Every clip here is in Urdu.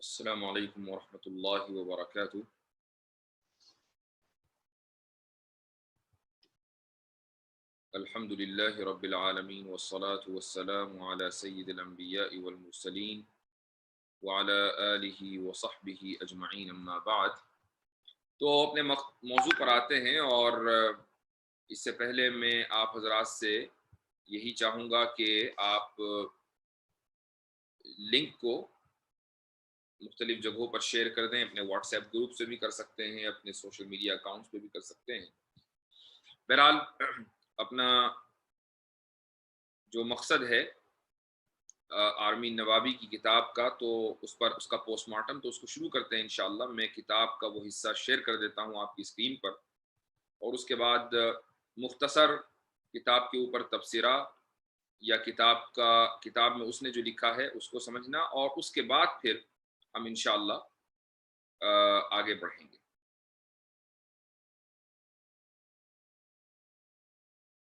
السلام علیکم ورحمۃ اللہ وبرکاتہ۔ الحمد للہ رب العالمین والصلاة والسلام علی سید الانبیاء والمرسلین وعلی آلہ وصحبہ اجمعین، اما بعد۔ تو اپنے موضوع پر آتے ہیں، اور اس سے پہلے میں آپ حضرات سے یہی چاہوں گا کہ آپ لنک کو مختلف جگہوں پر شیئر کر دیں، اپنے واٹس ایپ گروپ سے بھی کر سکتے ہیں، اپنے سوشل میڈیا اکاؤنٹس پہ بھی کر سکتے ہیں۔ بہرحال اپنا جو مقصد ہے آرمین نوابی کی کتاب کا، تو اس کا پوسٹ مارٹم، تو اس کو شروع کرتے ہیں انشاءاللہ۔ میں کتاب کا وہ حصہ شیئر کر دیتا ہوں آپ کی اسکرین پر، اور اس کے بعد مختصر کتاب کے اوپر تبصرہ یا کتاب میں اس نے جو لکھا ہے اس کو سمجھنا، اور اس کے بعد پھر ہم انشاءاللہ آگے بڑھیں گے۔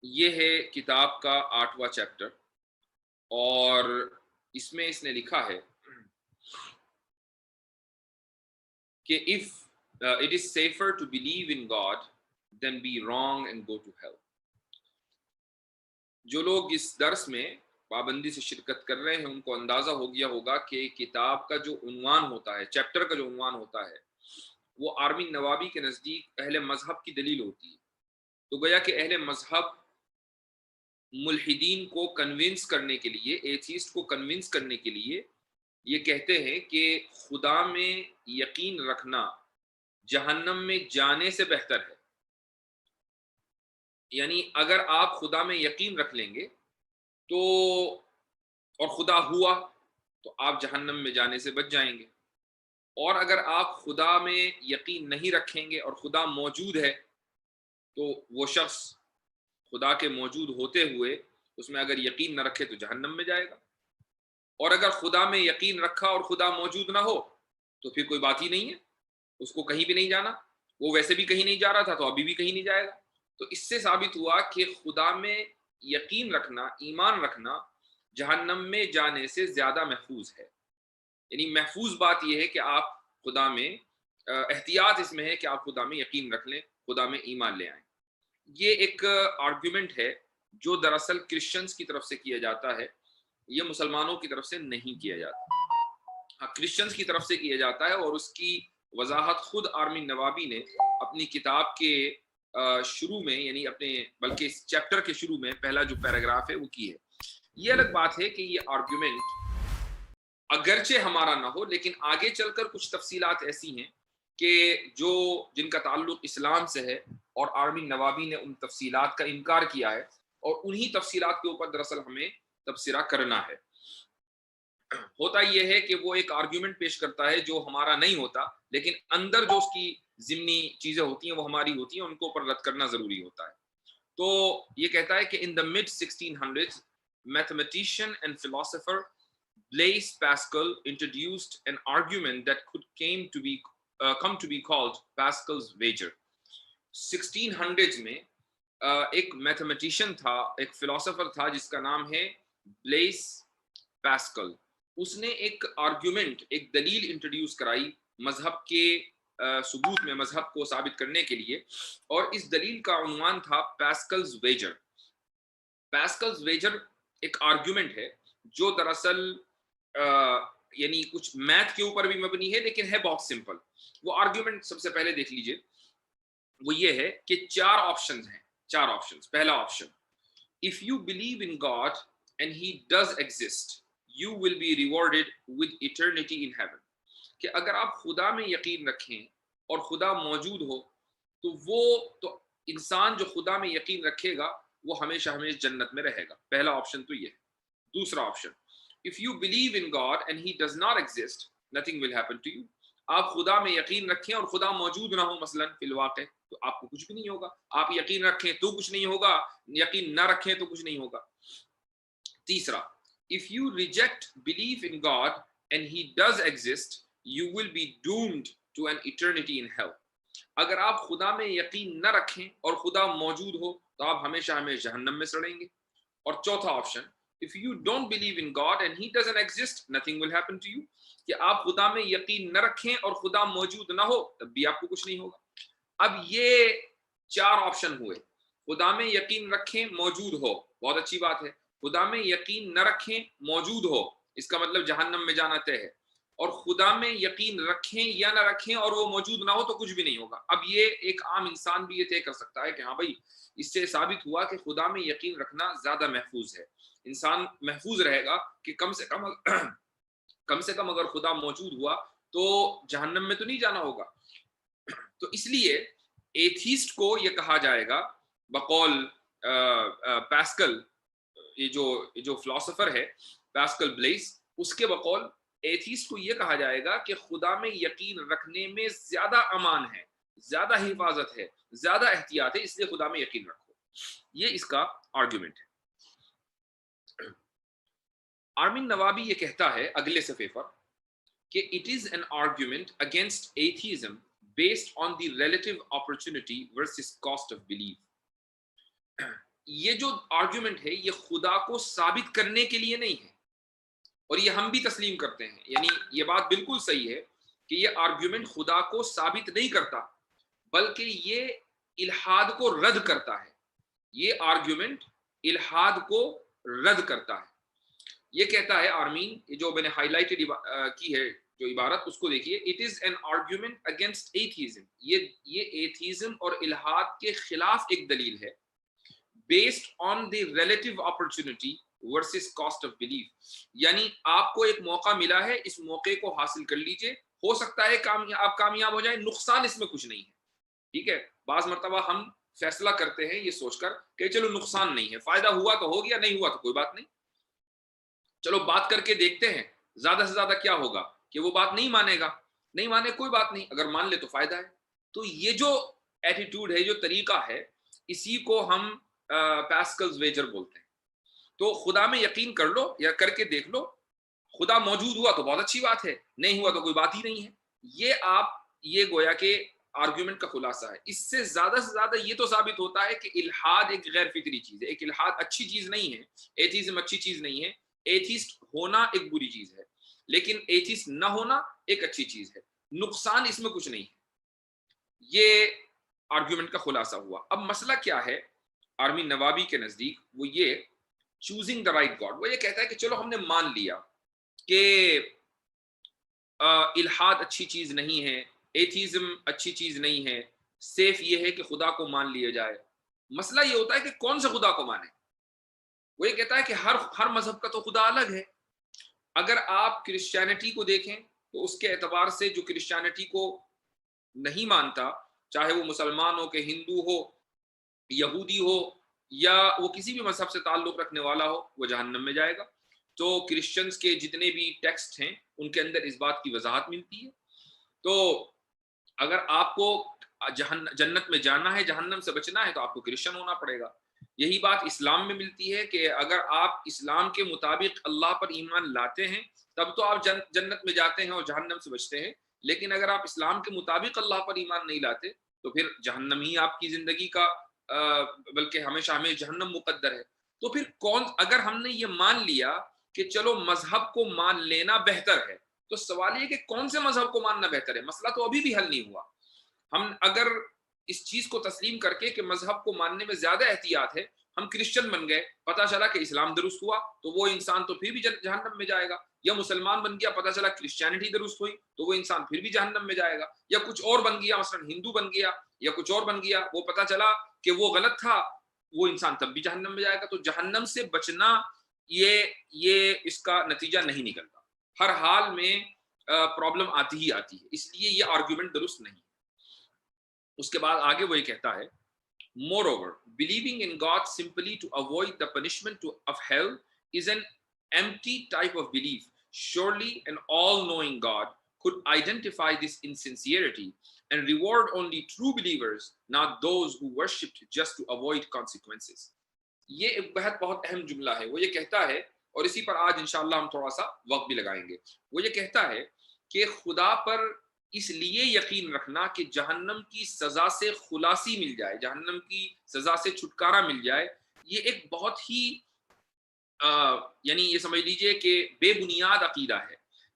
یہ ہے کتاب کا 8واں چیپٹر، اور اس میں اس نے لکھا ہے کہ if it is safer to believe in God than be wrong and go to hell۔ جو لوگ اس درس میں پابندی سے شرکت کر رہے ہیں ان کو اندازہ ہو گیا ہوگا کہ کتاب کا جو عنوان ہوتا ہے، چیپٹر کا جو عنوان ہوتا ہے، وہ آرمین نوابی کے نزدیک اہل مذہب کی دلیل ہوتی ہے۔ تو گویا کہ اہل مذہب ملحدین کو کنونس کرنے کے لیے، ایتھیسٹ کو کنونس کرنے کے لیے یہ کہتے ہیں کہ خدا میں یقین رکھنا جہنم میں جانے سے بہتر ہے۔ یعنی اگر آپ خدا میں یقین رکھ لیں گے تو، اور خدا ہوا، تو آپ جہنم میں جانے سے بچ جائیں گے، اور اگر آپ خدا میں یقین نہیں رکھیں گے اور خدا موجود ہے، تو وہ شخص خدا کے موجود ہوتے ہوئے اس میں اگر یقین نہ رکھے تو جہنم میں جائے گا، اور اگر خدا میں یقین رکھا اور خدا موجود نہ ہو تو پھر کوئی بات ہی نہیں ہے، اس کو کہیں بھی نہیں جانا۔ وہ ویسے بھی کہیں نہیں جا رہا تھا تو ابھی بھی کہیں نہیں جائے گا۔ تو اس سے ثابت ہوا کہ خدا میں یقین رکھنا، ایمان رکھنا جہنم میں جانے سے زیادہ محفوظ ہے۔ یعنی محفوظ بات یہ ہے کہ آپ خدا میں، احتیاط اس میں ہے کہ آپ خدا میں یقین رکھ لیں، خدا میں ایمان لے آئیں۔ یہ ایک آرگیومنٹ ہے جو دراصل کرسچنز کی طرف سے کیا جاتا ہے، یہ مسلمانوں کی طرف سے نہیں کیا جاتا۔ ہاں، کرسچنز کی طرف سے کیا جاتا ہے، اور اس کی وضاحت خود آرمین نوابی نے اپنی کتاب کے شروع میں، یعنی بلکہ اس چیپٹر کے شروع میں پہلا جو پیراگراف ہے وہ کی ہے۔ یہ الگ بات ہے کہ یہ آرگیومنٹ اگرچہ ہمارا نہ ہو، لیکن آگے چل کر کچھ تفصیلات ایسی ہیں کہ جن کا تعلق اسلام سے ہے، اور آرمین نوابی نے ان تفصیلات کا انکار کیا ہے، اور انہی تفصیلات کے اوپر دراصل ہمیں تبصرہ کرنا ہے۔ ہوتا یہ ہے کہ وہ ایک آرگیومنٹ پیش کرتا ہے جو ہمارا نہیں ہوتا، لیکن اندر جو اس کی ضمنی چیزیں ہوتی ہیں وہ ہماری ہوتی ہیں، ان کو اوپر رد کرنا ضروری ہوتا ہے۔ تو یہ کہتا ہے کہ in the mid 1600s mathematician and philosopher Blaise Pascal introduced an argument that come to be called Pascal's wager۔ 1600s میں ایک میتھمیٹیشین تھا، ایک فلاسفر تھا جس کا نام ہے بلیس پیسکل۔ اس نے ایک آرگیومنٹ، ایک دلیل انٹروڈیوس کرائی مذہب کے ثبوت میں، مذہب کو ثابت کرنے کے لیے، اور اس دلیل کا عنوان تھا پیسکلز ویجر۔ پیسکلز ویجر ایک آرگیومنٹ ہے جو دراصل یعنی کچھ میتھ کے اوپر بھی مبنی ہے، لیکن ہے بہت سمپل۔ وہ آرگیومنٹ سب سے پہلے دیکھ لیجئے، وہ یہ ہے کہ 4 آپشنز ہیں، 4 آپشنز۔ پہلا option, if you believe in God and he does exist you will be rewarded with eternity in heaven۔ کہ اگر آپ خدا میں یقین رکھیں اور خدا موجود ہو تو انسان جو خدا میں یقین رکھے گا وہ ہمیشہ ہمیشہ جنت میں رہے گا۔ پہلا آپشن تو یہ ہے۔ دوسرا option, if you believe in God and he does not exist nothing will happen to you۔ آپ خدا میں یقین رکھیں اور خدا موجود نہ ہو مثلا فی الواقع، تو آپ کو کچھ بھی نہیں ہوگا۔ آپ یقین رکھیں تو کچھ نہیں ہوگا، یقین نہ رکھیں تو کچھ نہیں ہوگا۔ تیسرا، if you reject belief in God and he does exist you will be doomed to an eternity in hell۔ اگر آپ خدا میں یقین نہ رکھیں اور خدا موجود ہو تو آپ ہمیشہ ہمیشہ جہنم میں سڑیں گے۔ اور چوتھا option, if you don't believe in God and he doesn't exist, nothing will happen to you. کہ آپ خدا میں یقین نہ رکھیں اور خدا موجود نہ ہو تب بھی آپ کو کچھ نہیں ہوگا۔ اب یہ 4 آپشن ہوئے، خدا میں یقین رکھیں موجود ہو، بہت اچھی بات ہے۔ خدا میں یقین نہ رکھیں موجود ہو، اس کا مطلب جہنم میں جانا طے ہے، اور خدا میں یقین رکھیں یا نہ رکھیں اور وہ موجود نہ ہو تو کچھ بھی نہیں ہوگا۔ اب یہ ایک عام انسان بھی یہ طے کر سکتا ہے کہ ہاں بھائی اس سے ثابت ہوا کہ خدا میں یقین رکھنا زیادہ محفوظ ہے، انسان محفوظ رہے گا کہ کم سے کم اگر خدا موجود ہوا تو جہنم میں تو نہیں جانا ہوگا۔ تو اس لیے ایتھیسٹ کو یہ کہا جائے گا بقول پاسکل، یہ جو فلاسفر ہے پاسکل بلیس، اس کے بقول ایتھیسٹ کو یہ کہا جائے گا کہ خدا میں یقین رکھنے میں زیادہ امان ہے، زیادہ حفاظت ہے، زیادہ احتیاط ہے، اس لیے خدا میں یقین رکھو۔ یہ اس کا آرگیومنٹ ہے۔ آرمین نوابی یہ کہتا ہے اگلے صفحے پر کہ it is an argument against atheism based on the relative opportunity versus cost of belief۔ یہ جو آرگیومنٹ ہے یہ خدا کو ثابت کرنے کے لیے نہیں ہے، اور یہ ہم بھی تسلیم کرتے ہیں، یعنی یہ بات بالکل صحیح ہے کہ یہ آرگیومنٹ خدا کو ثابت نہیں کرتا بلکہ یہ الحاد کو رد کرتا ہے۔ یہ آرگیومنٹ الحاد کو رد کرتا ہے۔ یہ کہتا ہے آرمین، یہ جو میں نے ہائی لائٹڈ کی ہے جو عبارت، اس کو دیکھیے، it is an argument against atheism, یہ ایتھیزم اور الحاد کے خلاف ایک دلیل ہے، based on the relative opportunity versus cost of belief, یعنی آپ کو ایک موقع ملا ہے، اس موقع کو حاصل کر لیجئے، ہو سکتا ہے آپ کامیاب ہو جائیں، نقصان اس میں کچھ نہیں ہے، ٹھیک ہے۔ بعض مرتبہ ہم فیصلہ کرتے ہیں یہ سوچ کر کہ چلو نقصان نہیں ہے، فائدہ ہوا تو ہو گیا، نہیں ہوا تو کوئی بات نہیں، چلو بات کر کے دیکھتے ہیں، زیادہ سے زیادہ کیا ہوگا کہ وہ بات نہیں مانے گا، نہیں مانے کوئی بات نہیں، اگر مان لے تو فائدہ ہے۔ تو یہ جو ایٹیٹیوڈ ہے، جو طریقہ ہے، اسی کو ہم پاسکلز ویجر بولتے ہیں۔ تو خدا میں یقین کر لو یا کر کے دیکھ لو، خدا موجود ہوا تو بہت اچھی بات ہے، نہیں ہوا تو کوئی بات ہی نہیں ہے۔ یہ گویا کہ آرگیومنٹ کا خلاصہ ہے۔ اس سے زیادہ یہ تو ثابت ہوتا ہے کہ الحاد ایک غیر فطری چیز ہے، ایک الحاد اچھی چیز نہیں ہے، ایتھیزم اچھی چیز نہیں ہے، ایتھیسٹ ہونا ایک بری چیز ہے، لیکن ایتھیسٹ نہ ہونا ایک اچھی چیز ہے، نقصان اس میں کچھ نہیں ہے۔ یہ آرگیومنٹ کا خلاصہ ہوا۔ اب مسئلہ کیا ہے آرمین نوابی کے نزدیک؟ وہ یہ چوزنگ دا رائٹ گاڈ۔ وہ یہ کہتا ہے کہ چلو ہم نے مان لیا کہ الحاد اچھی چیز نہیں ہے، ایتھیزم اچھی چیز نہیں ہے، سیف یہ ہے کہ خدا کو مان لیا جائے۔ مسئلہ یہ ہوتا ہے کہ کون سے خدا کو مانے۔ وہ یہ کہتا ہے کہ ہر مذہب کا تو خدا الگ ہے۔ اگر آپ کرسچینٹی کو دیکھیں تو اس کے اعتبار سے جو کرسچینٹی کو نہیں مانتا، چاہے وہ مسلمان ہو کہ ہندو ہو، یہودی ہو، یا وہ کسی بھی مذہب سے تعلق رکھنے والا ہو، وہ جہنم میں جائے گا۔ تو کرسچنز کے جتنے بھی ٹیکسٹ ہیں ان کے اندر اس بات کی وضاحت ملتی ہے۔ تو اگر آپ کو جنت میں جانا ہے، جہنم سے بچنا ہے، تو آپ کو کرسچن ہونا پڑے گا۔ یہی بات اسلام میں ملتی ہے کہ اگر آپ اسلام کے مطابق اللہ پر ایمان لاتے ہیں تب تو آپ جنت میں جاتے ہیں اور جہنم سے بچتے ہیں، لیکن اگر آپ اسلام کے مطابق اللہ پر ایمان نہیں لاتے تو پھر جہنم ہی آپ کی زندگی کا بلکہ ہمیشہ ہمیں جہنم مقدر ہے۔ تو پھر اگر ہم نے یہ مان لیا کہ چلو مذہب کو مان لینا بہتر ہے، تو سوال یہ کہ کون سے مذہب کو ماننا بہتر ہے؟ مسئلہ تو ابھی بھی حل نہیں ہوا۔ ہم اگر اس چیز کو تسلیم کر کے کہ مذہب کو ماننے میں زیادہ احتیاط ہے، ہم کرسچن بن گئے، پتہ چلا کہ اسلام درست ہوا تو وہ انسان تو پھر بھی جہنم میں جائے گا، یا مسلمان بن گیا، پتہ چلا کرسچینٹی درست ہوئی تو وہ انسان پھر بھی جہنم میں جائے گا، یا کچھ اور بن گیا، مثلا ہندو بن گیا یا کچھ اور بن گیا، وہ پتہ چلا کہ وہ غلط تھا، وہ انسان تب بھی جہنم میں جائے گا۔ تو جہنم سے بچنا یہ اس کا نتیجہ نہیں نکلتا، ہر حال میں پرابلم آتی ہی آتی ہے، اس لیے یہ آرگیومنٹ درست نہیں۔ اس کے بعد آگے وہ یہ کہتا ہے moreover believing in God simply to avoid the punishment of hell is an empty type of belief. Surely an all-knowing God could identify this insincerity and reward only true believers, not those who worshipped just to avoid consequences. یہ ایک بہت اہم جملہ ہے۔ وہ یہ کہتا ہے، اور اسی پر آج انشاءاللہ ہم تھوڑا سا وقت بھی لگائیں گے، وہ یہ کہتا ہے کہ خدا پر اس لیے یقین رکھنا کہ جہنم کی سزا سے خلاصی مل جائے، جہنم کی سزا سے چھٹکارا مل جائے، یہ ایک بہت ہی یعنی یہ سمجھ لیجئے کہ بے بنیاد عقیدہ ہے،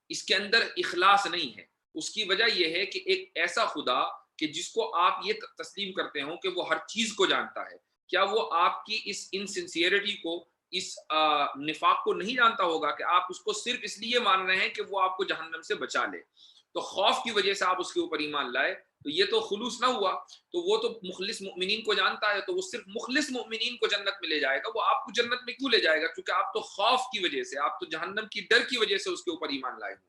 اس کے اندر اخلاص نہیں ہے۔ اس کی وجہ یہ ہے کہ ایک ایسا خدا کہ جس کو آپ یہ تسلیم کرتے ہوں کہ وہ ہر چیز کو جانتا ہے، کیا وہ آپ کی اس انسنسیئرٹی کو، اس نفاق کو نہیں جانتا ہوگا کہ آپ اس کو صرف اس لیے مان رہے ہیں کہ وہ آپ کو جہنم سے بچا لے؟ تو خوف کی وجہ سے آپ اس کے اوپر ایمان لائے تو یہ تو خلوص نہ ہوا۔ تو وہ تو مخلص مؤمنین کو جانتا ہے، تو وہ صرف مخلص مؤمنین کو جنت میں لے جائے گا، وہ آپ کو جنت میں کیوں لے جائے گا؟ کیونکہ آپ تو خوف کی وجہ سے، آپ تو جہنم کی ڈر کی وجہ سے اس کے اوپر ایمان لائے ہوئے۔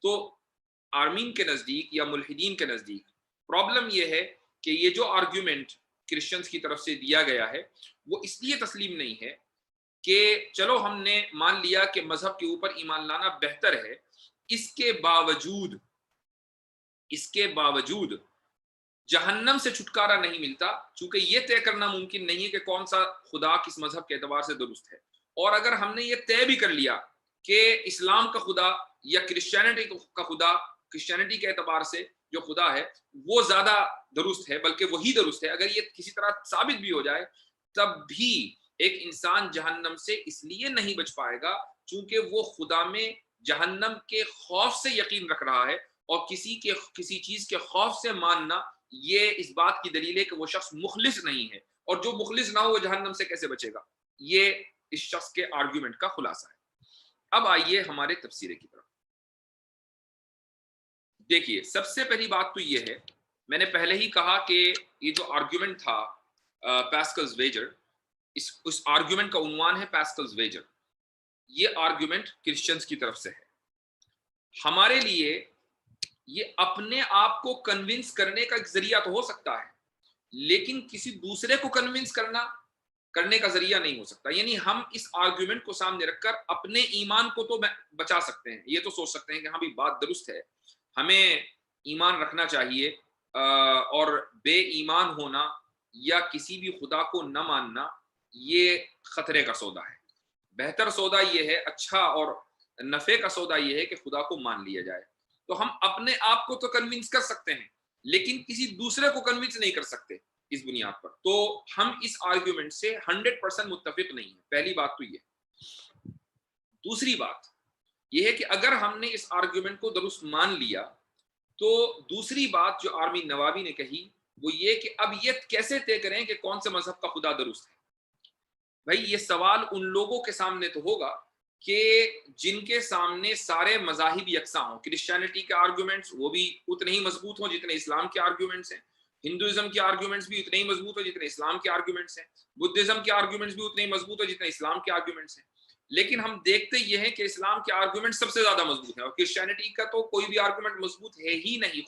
تو آرمین کے نزدیک یا ملحدین کے نزدیک پرابلم یہ ہے کہ یہ جو آرگیومنٹ کرسچنز کی طرف سے دیا گیا ہے وہ اس لیے تسلیم نہیں ہے کہ چلو ہم نے مان لیا کہ مذہب کے اوپر ایمان لانا بہتر ہے، اس کے باوجود جہنم سے چھٹکارا نہیں ملتا، چونکہ یہ طے کرنا ممکن نہیں ہے کہ کون سا خدا کس مذہب کے اعتبار سے درست ہے۔ اور اگر ہم نے یہ طے بھی کر لیا کہ اسلام کا خدا یا کرسچینٹی کا خدا، کرسچینٹی کے اعتبار سے جو خدا ہے وہ زیادہ درست ہے، بلکہ وہی درست ہے، اگر یہ کسی طرح ثابت بھی ہو جائے تب بھی ایک انسان جہنم سے اس لیے نہیں بچ پائے گا چونکہ وہ خدا میں جہنم کے خوف سے یقین رکھ رہا ہے، اور کسی چیز کے خوف سے ماننا یہ اس بات کی دلیل ہے کہ وہ شخص مخلص نہیں ہے، اور جو مخلص نہ ہو وہ جہنم سے کیسے بچے گا؟ یہ اس شخص کے آرگیومنٹ کا خلاصہ ہے۔ اب آئیے ہمارے تفسیر کی طرف۔ دیکھیے، سب سے پہلی بات تو یہ ہے، میں نے پہلے ہی کہا کہ یہ جو آرگیومنٹ تھا پاسکلز ویجر، اس آرگیومنٹ کا عنوان ہے پاسکلز ویجر۔ یہ آرگیومنٹ کرسچنز کی طرف سے ہے۔ ہمارے لیے یہ اپنے آپ کو کنونس کرنے کا ایک ذریعہ تو ہو سکتا ہے، لیکن کسی دوسرے کو کنونس کرنے کا ذریعہ نہیں ہو سکتا۔ یعنی ہم اس آرگیومنٹ کو سامنے رکھ کر اپنے ایمان کو تو بچا سکتے ہیں، یہ تو سوچ سکتے ہیں کہ ہاں بھی بات درست ہے، ہمیں ایمان رکھنا چاہیے، اور بے ایمان ہونا یا کسی بھی خدا کو نہ ماننا یہ خطرے کا سودا ہے۔ بہتر سودا یہ ہے، اچھا اور نفع کا سودا یہ ہے کہ خدا کو مان لیا جائے۔ تو ہم اپنے آپ کو تو کنونس کر سکتے ہیں، لیکن کسی دوسرے کو کنونس نہیں کر سکتے اس بنیاد پر۔ تو ہم اس آرگیومنٹ سے 100% متفق نہیں ہیں، پہلی بات تو یہ۔ دوسری بات یہ ہے کہ اگر ہم نے اس آرگیومنٹ کو درست مان لیا تو دوسری بات جو آرمین نوابی نے کہی وہ یہ کہ اب یہ کیسے طے کریں کہ کون سے مذہب کا خدا درست ہے؟ بھائی یہ سوال ان لوگوں کے سامنے تو ہوگا کہ جن کے سامنے سارے مذاہب یکساں ہوں۔ کرسچینٹی کے آرگیومنٹس وہ بھی اتنے ہی مضبوط ہوں جتنے اسلام کے آرگیومنٹس ہیں، ہندوازم کے آرگیومنٹس بھی اتنے ہی مضبوط ہوں جتنے اسلام کے آرگیومنٹس ہیں، بدھزم کے آرگیومنٹس بھی اتنے ہی مضبوط ہوں جتنے اسلام کے آرگیومنٹس ہیں۔ لیکن ہم دیکھتے یہ ہیں کہ اسلام کے آرگیومنٹ سب سے زیادہ مضبوط ہیں، اور کرسچینٹی کا تو کوئی بھی آرگیومنٹ مضبوط ہے ہی نہیں،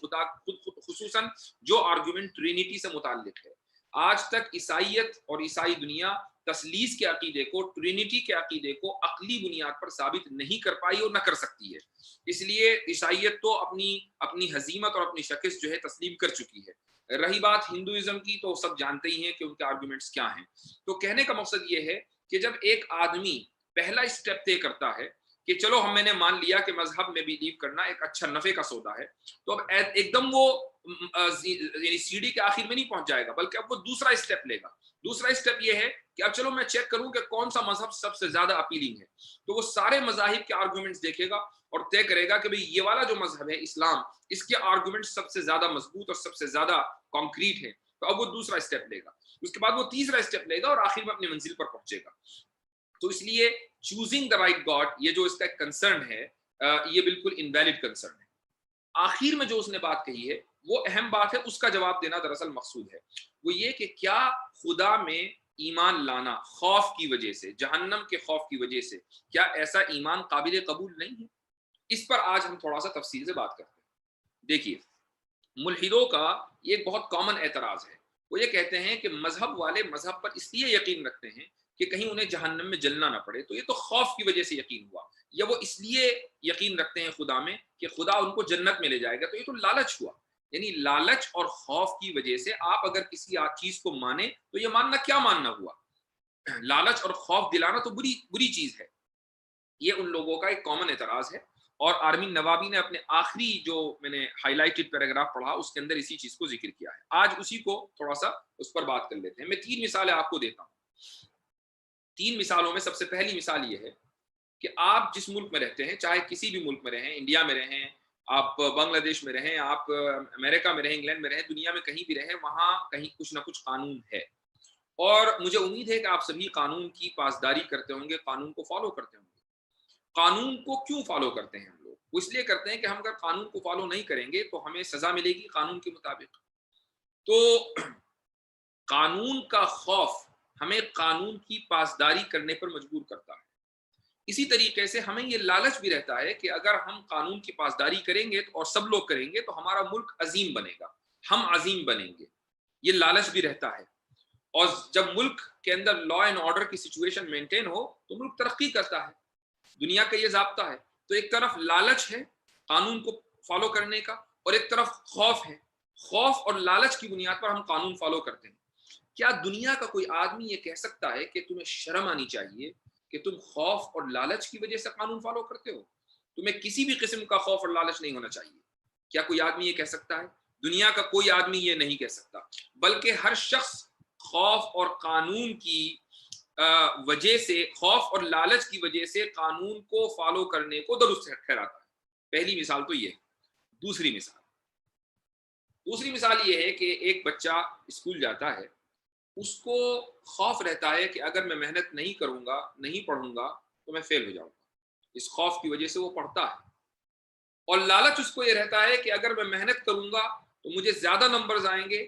خصوصاً جو آرگیومنٹ ٹرینیٹی سے متعلق ہے۔ آج تک عیسائیت اور عیسائی دنیا تثلیث کے عقیدے کو، ٹرینیٹی کے عقیدے کو عقلی بنیاد پر ثابت نہیں کر پائی اور نہ کر سکتی ہے۔ اس لیے عیسائیت تو اپنی ہزیمت اور اپنی شکست جو ہے تسلیم کر چکی ہے۔ رہی بات ہندوازم کی تو سب جانتے ہی ہیں کہ ان کے آرگیومنٹس کیا ہیں۔ تو کہنے کا مقصد یہ ہے کہ جب ایک آدمی پہلا اسٹیپ طے کرتا ہے کہ چلو میں نے مان لیا کہ مذہب میں بیلیو کرنا ایک اچھا نفع کا سودا ہے، تو اب ایک دم وہ یعنی سیڑھی کے آخر میں نہیں پہنچ جائے گا، بلکہ اب وہ دوسرا اسٹیپ لے گا۔ دوسرا اسٹیپ یہ ہے کہ اب چلو میں چیک کروں کہ کون سا مذہب سب سے زیادہ اپیلنگ ہے۔ تو وہ سارے مذاہب کے آرگومنٹس دیکھے گا اور طے کرے گا کہ بھئی یہ والا جو مذہب ہے اسلام، اس کے آرگومنٹ سب سے زیادہ مضبوط اور سب سے زیادہ کانکریٹ ہے۔ تو اب وہ دوسرا اسٹیپ لے گا، اس کے بعد وہ تیسرا اسٹیپ لے گا اور آخر میں اپنی منزل پر پہنچے گا۔ تو اس لیے چوزنگ دا رائٹ گاڈ، یہ جو اس کا ایک کنسرن ہے، یہ بالکل انویلڈ کنسرن ہے۔ آخر میں جو اس نے بات کہی ہے وہ اہم بات ہے، اس کا جواب دینا دراصل مقصود ہے۔ وہ یہ کہ کیا خدا میں ایمان لانا خوف کی وجہ سے، جہنم کے خوف کی وجہ سے، کیا ایسا ایمان قابل قبول نہیں ہے؟ اس پر آج ہم تھوڑا سا تفصیل سے بات کرتے ہیں۔ دیکھیے، ملحدوں کا یہ ایک بہت کامن اعتراض ہے۔ وہ یہ کہتے ہیں کہ مذہب والے مذہب پر اس لیے یقین رکھتے ہیں کہ کہیں انہیں جہنم میں جلنا نہ پڑے، تو یہ تو خوف کی وجہ سے یقین ہوا، یا وہ اس لیے یقین رکھتے ہیں خدا میں کہ خدا ان کو جنت میں لے جائے گا، تو یہ تو لالچ ہوا۔ یعنی لالچ اور خوف کی وجہ سے آپ اگر کسی چیز کو مانیں تو یہ ماننا کیا ماننا ہوا؟ لالچ اور خوف دلانا تو بری چیز ہے۔ یہ ان لوگوں کا ایک کامن اعتراض ہے، اور آرمین نوابی نے اپنے آخری جو میں نے ہائی لائٹڈ پیراگراف پڑھا اس کے اندر اسی چیز کو ذکر کیا ہے۔ آج اسی کو تھوڑا سا اس پر بات کر لیتے ہیں۔ میں 3 مثالیں آپ کو دیتا ہوں۔ 3 مثالوں میں سب سے پہلی مثال یہ ہے کہ آپ جس ملک میں رہتے ہیں، چاہے کسی بھی ملک میں رہیں، انڈیا میں رہیں، آپ بنگلہ دیش میں رہیں، آپ امریکہ میں رہیں، انگلینڈ میں رہیں، دنیا میں کہیں بھی رہیں، وہاں کہیں کچھ نہ کچھ قانون ہے، اور مجھے امید ہے کہ آپ سبھی قانون کی پاسداری کرتے ہوں گے، قانون کو فالو کرتے ہوں گے۔ قانون کو کیوں فالو کرتے ہیں ہم لوگ؟ وہ اس لیے کرتے ہیں کہ ہم اگر قانون کو فالو نہیں کریں گے تو ہمیں سزا ملے گی قانون کے مطابق۔ تو قانون کا خوف ہمیں قانون کی پاسداری کرنے پر مجبور کرتا ہے۔ اسی طریقے سے ہمیں یہ لالچ بھی رہتا ہے کہ اگر ہم قانون کی پاسداری کریں گے اور سب لوگ کریں گے تو ہمارا ملک عظیم بنے گا، ہم عظیم بنیں گے، یہ لالچ بھی رہتا ہے۔ اور جب ملک کے اندر لا اینڈ آرڈر کی سچویشن مینٹین ہو تو ملک ترقی کرتا ہے، دنیا کا یہ ضابطہ ہے۔ تو ایک طرف لالچ ہے قانون کو فالو کرنے کا، اور ایک طرف خوف ہے، خوف اور لالچ کی بنیاد پر ہم قانون فالو کرتے ہیں۔ کیا دنیا کا کوئی آدمی یہ کہہ سکتا ہے کہ تمہیں شرم آنی چاہیے کہ تم خوف اور لالچ کی وجہ سے قانون فالو کرتے ہو؟ تمہیں کسی بھی قسم کا خوف اور لالچ نہیں ہونا چاہیے۔ کیا کوئی آدمی یہ کہہ سکتا ہے؟ دنیا کا کوئی آدمی یہ نہیں کہہ سکتا، بلکہ ہر شخص خوف اور قانون کی وجہ سے، خوف اور لالچ کی وجہ سے قانون کو فالو کرنے کو درست ٹھہراتا ہے۔ پہلی مثال تو یہ ہے۔ دوسری مثال یہ ہے کہ ایک بچہ اسکول جاتا ہے، اس کو خوف رہتا ہے کہ اگر میں محنت نہیں کروں گا، نہیں پڑھوں گا تو میں فیل ہو جاؤں گا۔ اس خوف کی وجہ سے وہ پڑھتا ہے، اور لالچ اس کو یہ رہتا ہے کہ اگر میں محنت کروں گا تو مجھے زیادہ نمبرز آئیں گے،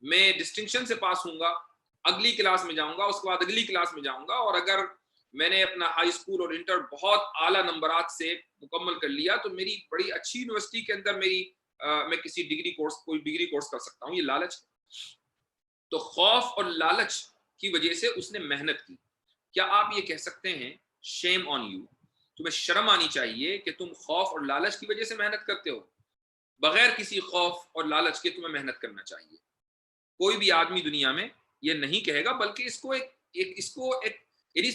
میں ڈسٹنکشن سے پاس ہوں گا، اگلی کلاس میں جاؤں گا، اس کے بعد اگلی کلاس میں جاؤں گا، اور اگر میں نے اپنا ہائی اسکول اور انٹر بہت اعلیٰ نمبرات سے مکمل کر لیا تو میری بڑی اچھی یونیورسٹی کے اندر میں کسی کوئی ڈگری کورس کر سکتا ہوں۔ یہ لالچ ہے۔ تو خوف اور لالچ کی وجہ سے اس نے محنت کی۔ کیا آپ یہ کہہ سکتے ہیں شیم آن یو، تمہیں شرم آنی چاہیے کہ تم خوف اور لالچ کی وجہ سے محنت کرتے ہو؟ بغیر کسی خوف اور لالچ کے تمہیں محنت کرنا چاہیے۔ کوئی بھی آدمی دنیا میں یہ نہیں کہے گا، بلکہ اس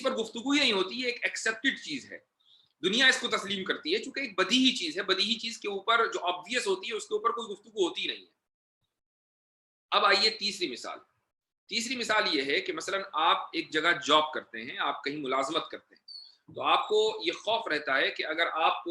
پر گفتگو ہی نہیں ہوتی ہے، ایک ایکسیپٹڈ چیز ہے، دنیا اس کو تسلیم کرتی ہے، چونکہ ایک بدیہی چیز ہے، بدیہی چیز کے اوپر جو آبویس ہوتی ہے اس کے اوپر کوئی گفتگو ہوتی نہیں ہے۔ اب آئیے تیسری مثال یہ ہے کہ مثلا آپ ایک جگہ جاب کرتے ہیں، آپ کہیں ملازمت کرتے ہیں، تو آپ کو یہ خوف رہتا ہے کہ اگر آپ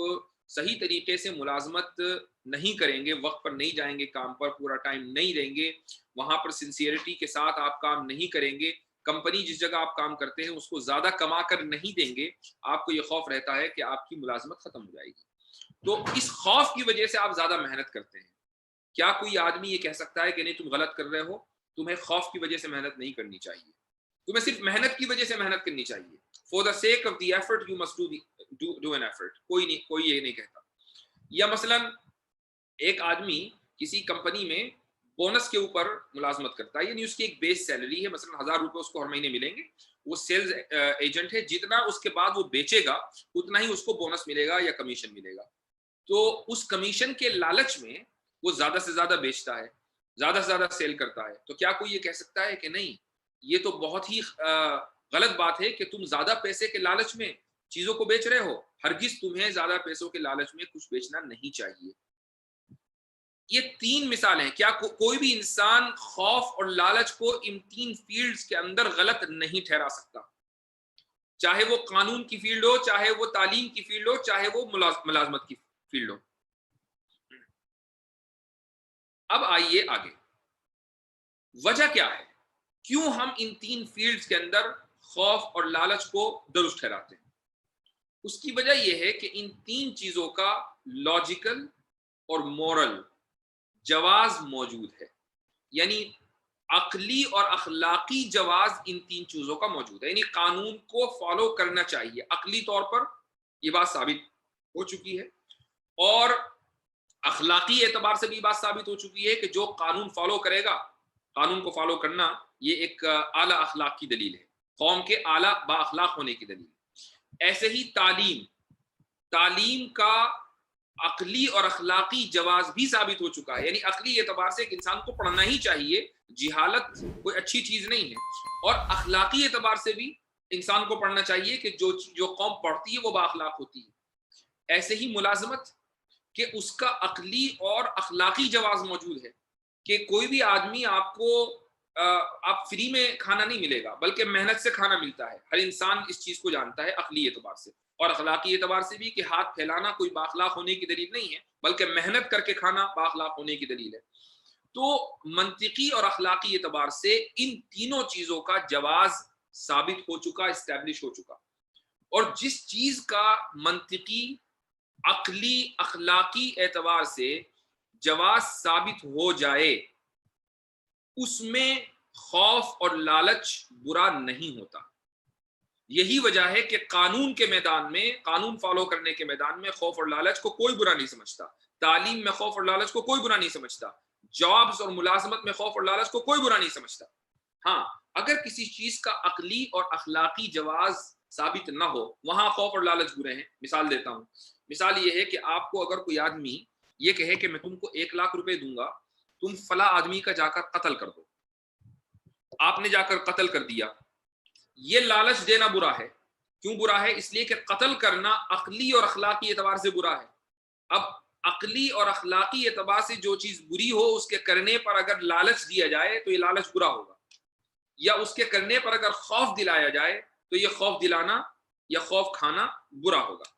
صحیح طریقے سے ملازمت نہیں کریں گے، وقت پر نہیں جائیں گے کام پر، پورا ٹائم نہیں دیں گے، وہاں پر سنسیئرٹی کے ساتھ آپ کام نہیں کریں گے، کمپنی جس جگہ آپ کام کرتے ہیں اس کو زیادہ کما کر نہیں دیں گے، آپ کو یہ خوف رہتا ہے کہ آپ کی ملازمت ختم ہو جائے گی۔ تو اس خوف کی وجہ سے آپ زیادہ محنت کرتے ہیں۔ کیا کوئی آدمی یہ کہہ سکتا ہے کہ نہیں تم غلط کر رہے ہو، تمہیں خوف کی وجہ سے محنت نہیں کرنی چاہیے، تمہیں صرف محنت کی وجہ سے محنت کرنی چاہیے؟ For the sake of the effort you must do an effort۔ کوئی یہ نہیں کہتا۔ یا مثلا ایک آدمی کسی کمپنی میں بونس کے اوپر ملازمت کرتا ہے، یعنی اس کی ایک بیس سیلری ہے، مثلا 1000 روپے اس کو ہر مہینے ملیں گے، وہ سیلز ایجنٹ ہے، جتنا اس کے بعد وہ بیچے گا اتنا ہی اس کو بونس ملے گا یا کمیشن ملے گا۔ تو اس کمیشن کے لالچ میں وہ زیادہ سے زیادہ بیچتا ہے، زیادہ سے زیادہ سیل کرتا ہے۔ تو کیا کوئی یہ کہہ سکتا ہے کہ نہیں یہ تو بہت ہی غلط بات ہے کہ تم زیادہ پیسے کے لالچ میں چیزوں کو بیچ رہے ہو؟ ہرگز تمہیں زیادہ پیسوں کے لالچ میں کچھ بیچنا نہیں چاہیے۔ یہ 3 مثالیں ہیں۔ کیا کوئی بھی انسان خوف اور لالچ کو ان 3 فیلڈز کے اندر غلط نہیں ٹھہرا سکتا، چاہے وہ قانون کی فیلڈ ہو، چاہے وہ تعلیم کی فیلڈ ہو، چاہے وہ ملازمت کی فیلڈ ہو۔ اب آئیے آگے، وجہ کیا ہے، کیوں ہم ان 3 فیلڈز کے اندر خوف اور لالچ کو درست ٹھہراتے ہیں؟ اس کی وجہ یہ ہے کہ ان 3 چیزوں کا لاجیکل اور مورل جواز موجود ہے، یعنی عقلی اور اخلاقی جواز ان 3 چیزوں کا موجود ہے، یعنی قانون کو فالو کرنا چاہیے۔ عقلی طور پر یہ بات ثابت ہو چکی ہے، اور اخلاقی اعتبار سے بھی بات ثابت ہو چکی ہے کہ جو قانون فالو کرے گا، قانون کو فالو کرنا یہ ایک اعلیٰ اخلاق کی دلیل ہے، قوم کے اعلیٰ با اخلاق ہونے کی دلیل ہے۔ ایسے ہی تعلیم کا عقلی اور اخلاقی جواز بھی ثابت ہو چکا ہے، یعنی عقلی اعتبار سے ایک انسان کو پڑھنا ہی چاہیے، جہالت کوئی اچھی چیز نہیں ہے، اور اخلاقی اعتبار سے بھی انسان کو پڑھنا چاہیے کہ جو قوم پڑھتی ہے وہ با اخلاق ہوتی ہے۔ ایسے ہی ملازمت کہ اس کا عقلی اور اخلاقی جواز موجود ہے، کہ کوئی بھی آدمی آپ کو آپ فری میں کھانا نہیں ملے گا، بلکہ محنت سے کھانا ملتا ہے. ہر انسان اس چیز کو جانتا ہے عقلی اعتبار سے اور اخلاقی اعتبار سے بھی، کہ ہاتھ پھیلانا کوئی بااخلاق ہونے کی دلیل نہیں ہے، بلکہ محنت کر کے کھانا بااخلاق ہونے کی دلیل ہے. تو منطقی اور اخلاقی اعتبار سے ان تینوں چیزوں کا جواز ثابت ہو چکا، اسٹیبلش ہو چکا. اور جس چیز کا منطقی، عقلی، اخلاقی اعتبار سے جواز ثابت ہو جائے، اس میں خوف اور لالچ برا نہیں ہوتا. یہی وجہ ہے کہ قانون کے میدان میں، قانون فالو کرنے کے میدان میں خوف اور لالچ کو کوئی برا نہیں سمجھتا. تعلیم میں خوف اور لالچ کو کوئی برا نہیں سمجھتا. جابز اور ملازمت میں خوف اور لالچ کو کوئی برا نہیں سمجھتا. ہاں، اگر کسی چیز کا عقلی اور اخلاقی جواز ثابت نہ ہو، وہاں خوف اور لالچ برے ہیں. مثال دیتا ہوں. مثال یہ ہے کہ آپ کو اگر کوئی آدمی یہ کہے کہ میں تم کو 1,00,000 روپے دوں گا، تم فلاں آدمی کا جا کر قتل کر دو. آپ نے جا کر قتل کر دیا. یہ لالچ دینا برا ہے. کیوں برا ہے؟ اس لیے کہ قتل کرنا عقلی اور اخلاقی اعتبار سے برا ہے. اب عقلی اور اخلاقی اعتبار سے جو چیز بری ہو، اس کے کرنے پر اگر لالچ دیا جائے تو یہ لالچ برا ہوگا، یا اس کے کرنے پر اگر خوف دلایا جائے تو یہ خوف دلانا یا خوف کھانا برا ہوگا.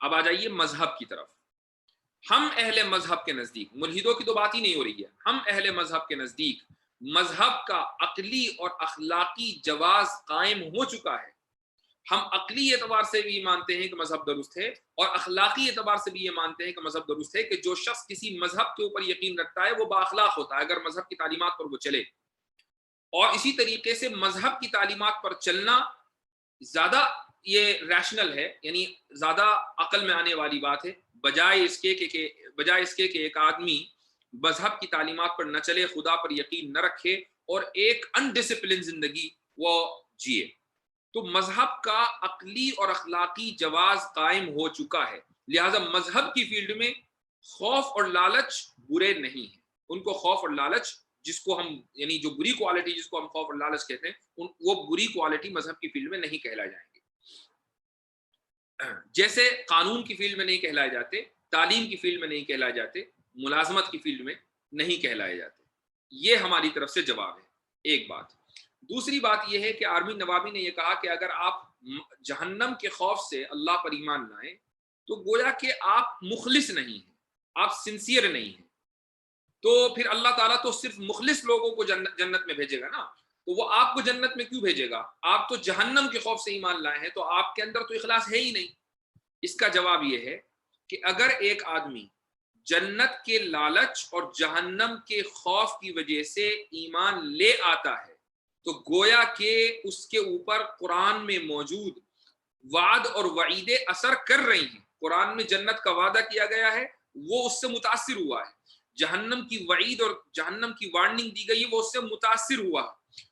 اب آ جائیے مذہب کی طرف. ہم اہل مذہب کے نزدیک، ملحدوں کی تو بات ہی نہیں ہو رہی ہے، ہم اہل مذہب کے نزدیک مذہب کا عقلی اور اخلاقی جواز قائم ہو چکا ہے. ہم عقلی اعتبار سے بھی مانتے ہیں کہ مذہب درست ہے، اور اخلاقی اعتبار سے بھی یہ مانتے ہیں کہ مذہب درست ہے، کہ جو شخص کسی مذہب کے اوپر یقین رکھتا ہے وہ بااخلاق ہوتا ہے اگر مذہب کی تعلیمات پر وہ چلے. اور اسی طریقے سے مذہب کی تعلیمات پر چلنا زیادہ یہ ریشنل ہے، یعنی زیادہ عقل میں آنے والی بات ہے، بجائے اس کے کہ ایک آدمی مذہب کی تعلیمات پر نہ چلے، خدا پر یقین نہ رکھے اور ایک انڈسپلن زندگی وہ جیے. تو مذہب کا عقلی اور اخلاقی جواز قائم ہو چکا ہے. لہٰذا مذہب کی فیلڈ میں خوف اور لالچ برے نہیں ہیں. ان کو خوف اور لالچ، جس کو ہم یعنی جو بری کوالٹی جس کو ہم خوف اور لالچ کہتے ہیں، وہ بری کوالٹی مذہب کی فیلڈ میں نہیں کہلائے جائیں گے. جیسے قانون کی فیلڈ میں نہیں کہلائے جاتے، تعلیم کی فیلڈ میں نہیں کہلائے جاتے، ملازمت کی فیلڈ میں نہیں کہلائے جاتے. یہ ہماری طرف سے جواب ہے. ایک بات. دوسری بات یہ ہے کہ آرمین نوابی نے یہ کہا کہ اگر آپ جہنم کے خوف سے اللہ پر ایمان لائیں تو گویا کہ آپ مخلص نہیں ہیں، آپ سنسیئر نہیں ہیں. تو پھر اللہ تعالیٰ تو صرف مخلص لوگوں کو جنت میں بھیجے گا نا، تو وہ آپ کو جنت میں کیوں بھیجے گا؟ آپ تو جہنم کے خوف سے ایمان لائے ہیں، تو آپ کے اندر تو اخلاص ہے ہی نہیں. اس کا جواب یہ ہے کہ اگر ایک آدمی جنت کے لالچ اور جہنم کے خوف کی وجہ سے ایمان لے آتا ہے تو گویا کہ اس کے اوپر قرآن میں موجود وعد اور وعیدیں اثر کر رہی ہیں. قرآن میں جنت کا وعدہ کیا گیا ہے، وہ اس سے متاثر ہوا ہے. جہنم کی وعید اور جہنم کی وارننگ دی گئی ہے، وہ اس سے متاثر ہوا.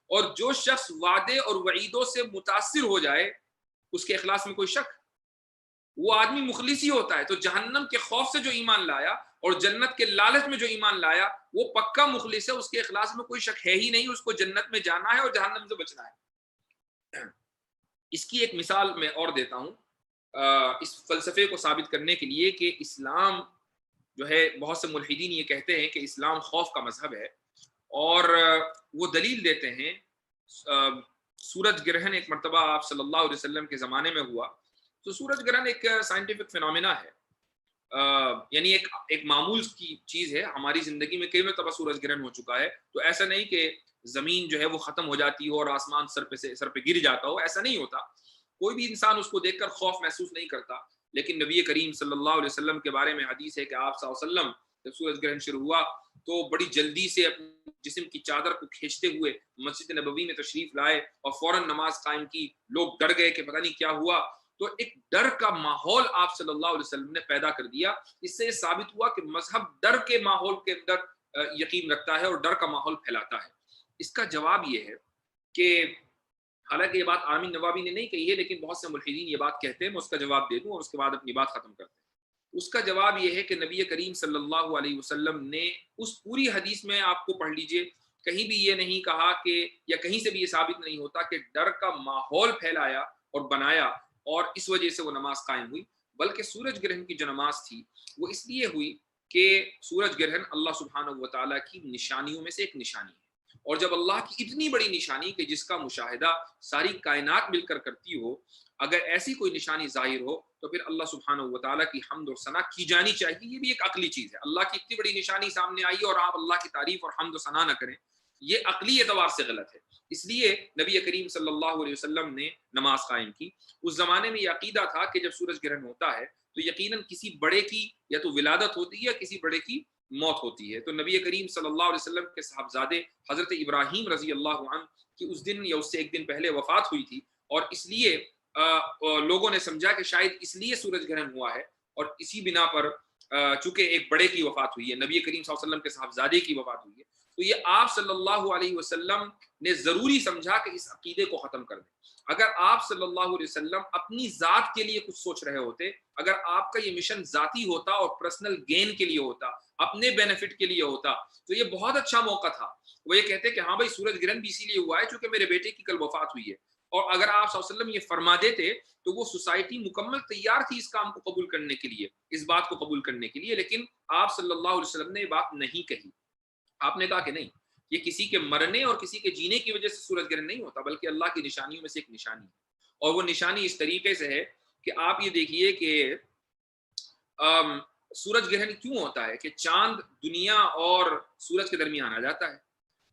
اور جو شخص وعدے اور وعیدوں سے متاثر ہو جائے، اس کے اخلاص میں کوئی شک، وہ آدمی مخلص ہی ہوتا ہے. تو جہنم کے خوف سے جو ایمان لایا اور جنت کے لالچ میں جو ایمان لایا، وہ پکا مخلص ہے، اس کے اخلاص میں کوئی شک ہے ہی نہیں. اس کو جنت میں جانا ہے اور جہنم سے بچنا ہے. اس کی ایک مثال میں اور دیتا ہوں اس فلسفے کو ثابت کرنے کے لیے کہ اسلام جو ہے، بہت سے ملحدین یہ کہتے ہیں کہ اسلام خوف کا مذہب ہے، اور وہ دلیل دیتے ہیں. سورج گرہن ایک مرتبہ آپ صلی اللہ علیہ وسلم کے زمانے میں ہوا. تو سورج گرہن ایک سائنٹیفک فینومینا ہے، یعنی ایک معمول کی چیز ہے. ہماری زندگی میں کئی مرتبہ سورج گرہن ہو چکا ہے. تو ایسا نہیں کہ زمین جو ہے وہ ختم ہو جاتی ہو اور آسمان سر پہ گر جاتا ہو، ایسا نہیں ہوتا. کوئی بھی انسان اس کو دیکھ کر خوف محسوس نہیں کرتا. لیکن نبی کریم صلی اللہ علیہ وسلم کے بارے میں حدیث ہے کہ آپ صلی اللہ علیہ وسلم جب سورج گرہن شروع ہوا تو بڑی جلدی سے اپنے جسم کی چادر کو کھینچتے ہوئے مسجد نبوی میں تشریف لائے اور فوراً نماز قائم کی. لوگ ڈر گئے کہ پتہ نہیں کیا ہوا. تو ایک ڈر کا ماحول آپ صلی اللہ علیہ وسلم نے پیدا کر دیا. اس سے یہ ثابت ہوا کہ مذہب ڈر کے ماحول کے اندر یقین رکھتا ہے اور ڈر کا ماحول پھیلاتا ہے. اس کا جواب یہ ہے کہ حالانکہ یہ بات آرمین نوابی نے نہیں کہی ہے، لیکن بہت سے ملحدین یہ بات کہتے ہیں. میں اس کا جواب دے دوں اور اس کے بعد اپنی بات ختم کرتے ہیں. اس کا جواب یہ ہے کہ نبی کریم صلی اللہ علیہ وسلم نے اس پوری حدیث میں، آپ کو پڑھ لیجئے، کہیں بھی یہ نہیں کہا کہ، یا کہیں سے بھی یہ ثابت نہیں ہوتا کہ ڈر کا ماحول پھیلایا اور بنایا اور اس وجہ سے وہ نماز قائم ہوئی. بلکہ سورج گرہن کی جو نماز تھی وہ اس لیے ہوئی کہ سورج گرہن اللہ سبحانہ و تعالیٰ کی نشانیوں میں سے ایک نشانی ہے. اور جب اللہ کی اتنی بڑی نشانی کہ جس کا مشاہدہ ساری کائنات مل کر کرتی ہو، اگر ایسی کوئی نشانی ظاہر ہو تو پھر اللہ سبحانہ و تعالیٰ کی حمد و ثنا کی جانی چاہیے۔ یہ بھی ایک عقلی چیز ہے، اللہ کی اتنی بڑی نشانی سامنے آئی اور آپ اللہ کی تعریف اور حمد و ثنا نہ کریں، یہ عقلی اعتبار سے غلط ہے۔ اس لیے نبی کریم صلی اللہ علیہ وسلم نے نماز قائم کی۔ اس زمانے میں یہ عقیدہ تھا کہ جب سورج گرہن ہوتا ہے تو یقیناً کسی بڑے کی یا تو ولادت ہوتی ہے یا کسی بڑے کی موت ہوتی ہے۔ تو نبی کریم صلی اللہ علیہ وسلم کے صاحبزادے حضرت ابراہیم رضی اللہ عنہ کی اس دن یا اس سے ایک دن پہلے وفات ہوئی تھی، اور اس لیے لوگوں نے سمجھا کہ شاید اس لیے سورج گرہن ہوا ہے، اور اسی بنا پر چونکہ ایک بڑے کی وفات ہوئی ہے، نبی کریم صلی اللہ علیہ وسلم کے صاحبزادے کی وفات ہوئی ہے، تو یہ آپ صلی اللہ علیہ وسلم نے ضروری سمجھا کہ اس عقیدے کو ختم کر دیں۔ اگر آپ صلی اللہ علیہ وسلم اپنی ذات کے لیے کچھ سوچ رہے ہوتے، اگر آپ کا یہ مشن ذاتی ہوتا اور پرسنل گین کے لیے ہوتا، اپنے بینیفٹ کے لیے ہوتا، تو یہ بہت اچھا موقع تھا۔ وہ یہ کہتے کہ ہاں بھائی سورج گرہن بھی اسی لیے ہوا ہے چونکہ میرے بیٹے کی کل وفات ہوئی ہے، اور اگر آپ صلی اللہ علیہ وسلم یہ فرما دیتے تو وہ سوسائٹی مکمل تیار تھی اس کام کو قبول کرنے کے لیے، اس بات کو قبول کرنے کے لیے، لیکن آپ صلی اللہ علیہ وسلم نے یہ بات نہیں کہی۔ آپ نے کہا کہ نہیں، یہ کسی کے مرنے اور کسی کے جینے کی وجہ سے سورج گرہن نہیں ہوتا، بلکہ اللہ کی نشانیوں میں سے ایک نشانی ہے، اور وہ نشانی اس طریقے سے ہے کہ آپ یہ دیکھیے کہ سورج گرہن کیوں ہوتا ہے کہ چاند دنیا اور سورج کے درمیان آ جاتا ہے۔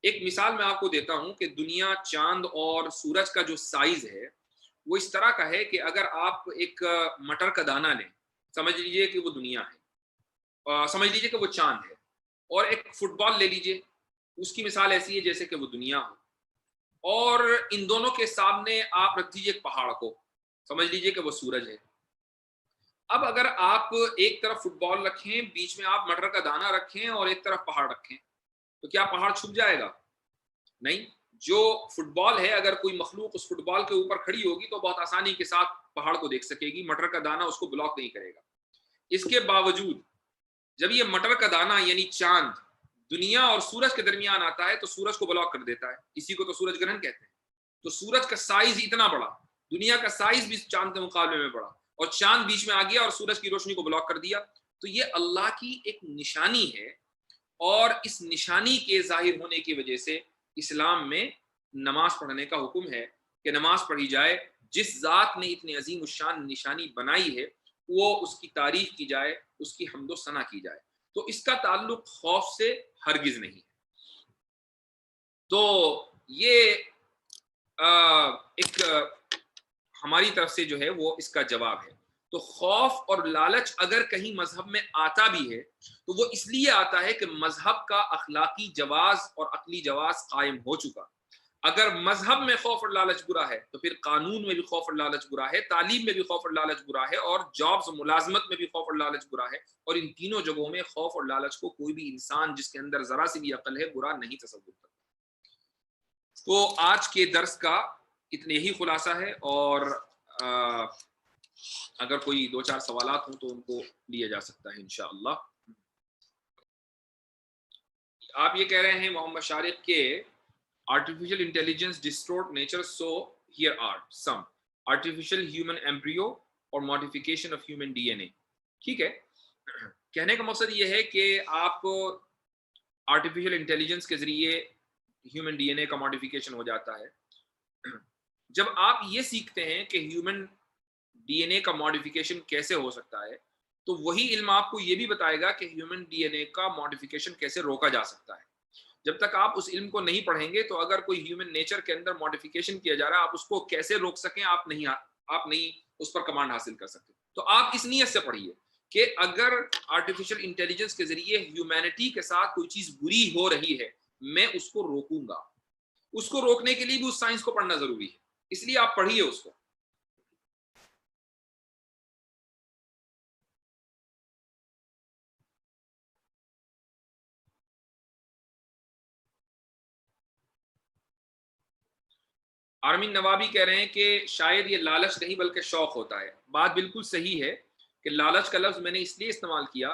ایک مثال میں آپ کو دیتا ہوں کہ دنیا، چاند اور سورج کا جو سائز ہے وہ اس طرح کا ہے کہ اگر آپ ایک مٹر کا دانہ لیں، سمجھ لیجئے کہ وہ دنیا ہے، سمجھ لیجئے کہ وہ چاند ہے، اور ایک فٹ بال لے لیجئے، اس کی مثال ایسی ہے جیسے کہ وہ دنیا ہو، اور ان دونوں کے سامنے آپ رکھ دیجئے ایک پہاڑ کو، سمجھ لیجئے کہ وہ سورج ہے۔ اب اگر آپ ایک طرف فٹ بال رکھیں، بیچ میں آپ مٹر کا دانہ رکھیں اور ایک طرف پہاڑ رکھیں، تو کیا پہاڑ چھپ جائے گا؟ نہیں۔ جو فٹ بال ہے، اگر کوئی مخلوق اس فٹ بال کے اوپر کھڑی ہوگی تو بہت آسانی کے ساتھ پہاڑ کو دیکھ سکے گی، مٹر کا دانہ اس کو بلاک نہیں کرے گا۔ اس کے باوجود جب یہ مٹر کا دانہ یعنی چاند دنیا اور سورج کے درمیان آتا ہے تو سورج کو بلاک کر دیتا ہے، اسی کو تو سورج گرہن کہتے ہیں۔ تو سورج کا سائز اتنا بڑا، دنیا کا سائز بھی چاند کے مقابلے میں بڑا، اور چاند بیچ میں آ گیا اور سورج کی روشنی کو بلاک کر دیا، تو یہ اللہ کی ایک نشانی ہے، اور اس نشانی کے ظاہر ہونے کی وجہ سے اسلام میں نماز پڑھنے کا حکم ہے کہ نماز پڑھی جائے۔ جس ذات نے اتنی عظیم الشان نشانی بنائی ہے وہ اس کی تعریف کی جائے، اس کی حمد و ثنا کی جائے۔ تو اس کا تعلق خوف سے ہرگز نہیں ہے۔ تو یہ ایک ہماری طرف سے جو ہے وہ اس کا جواب ہے۔ تو خوف اور لالچ اگر کہیں مذہب میں آتا بھی ہے تو وہ اس لیے آتا ہے کہ مذہب کا اخلاقی جواز اور عقلی جواز قائم ہو چکا۔ اگر مذہب میں خوف اور لالچ برا ہے تو پھر قانون میں بھی خوف اور لالچ برا ہے، تعلیم میں بھی خوف اور لالچ برا ہے، اور جابز و ملازمت میں بھی خوف اور لالچ برا ہے، اور ان تینوں جگہوں میں خوف اور لالچ کو کوئی بھی انسان جس کے اندر ذرا سی بھی عقل ہے برا نہیں تصور کرتا۔ تو آج کے درس کا اتنے ہی خلاصہ ہے، اور اگر کوئی دو چار سوالات ہوں تو ان کو لیا جا سکتا ہے انشاءاللہ۔ آپ یہ کہہ رہے ہیں محمد شارق کے artificial intelligence distort nature, so here are some: artificial human embryo اور modification of human DNA۔ ٹھیک ہے، کہنے کا مقصد یہ ہے کہ آپ artificial intelligence کے ذریعے human DNA کا modification ہو جاتا ہے۔ جب آپ یہ سیکھتے ہیں کہ human DNA کا modification کیسے ہو سکتا ہے، تو وہی علم آپ کو یہ بھی بتائے گا کہ ہیومن ڈی این اے کا ماڈیفیکیشن کیسے روکا جا سکتا ہے۔ جب تک آپ اس علم کو نہیں پڑھیں گے تو اگر کوئی ہیومن نیچر کے اندر ماڈیفیکیشن کیا جا رہا ہے، آپ اس کو کیسے روک سکیں، آپ نہیں اس پر کمانڈ حاصل کر سکتے۔ تو آپ اس نیت سے پڑھیے کہ اگر آرٹیفیشل انٹیلیجنس کے ذریعے ہیومینٹی کے ساتھ کوئی چیز بری ہو رہی ہے، میں اس کو روکوں گا۔ اس کو روکنے کے لیے بھی اس سائنس کو پڑھنا ضروری ہے، اس لیے آپ پڑھیے اس کو۔ آرمین نوابی کہہ رہے ہیں کہ شاید یہ لالچ نہیں بلکہ شوق ہوتا ہے۔ بات بالکل صحیح ہے کہ لالچ کا لفظ میں نے اس لیے استعمال کیا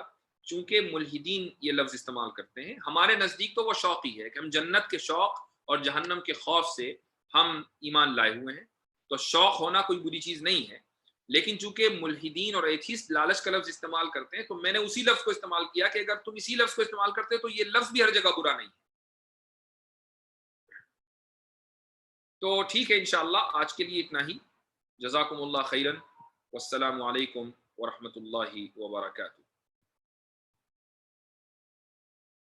چونکہ ملحدین یہ لفظ استعمال کرتے ہیں۔ ہمارے نزدیک تو وہ شوق ہی ہے کہ ہم جنت کے شوق اور جہنم کے خوف سے ہم ایمان لائے ہوئے ہیں، تو شوق ہونا کوئی بری چیز نہیں ہے، لیکن چونکہ ملحدین اور ایتھیسٹ لالچ کا لفظ استعمال کرتے ہیں تو میں نے اسی لفظ کو استعمال کیا کہ اگر تم اسی لفظ کو استعمال کرتے تو یہ لفظ بھی ہر جگہ برا نہیں ہے۔ تو ٹھیک ہے انشاءاللہ آج کے لیے اتنا ہی. جزاکم اللہ خیرن، والسلام علیکم ورحمۃ اللہ وبرکاتہ.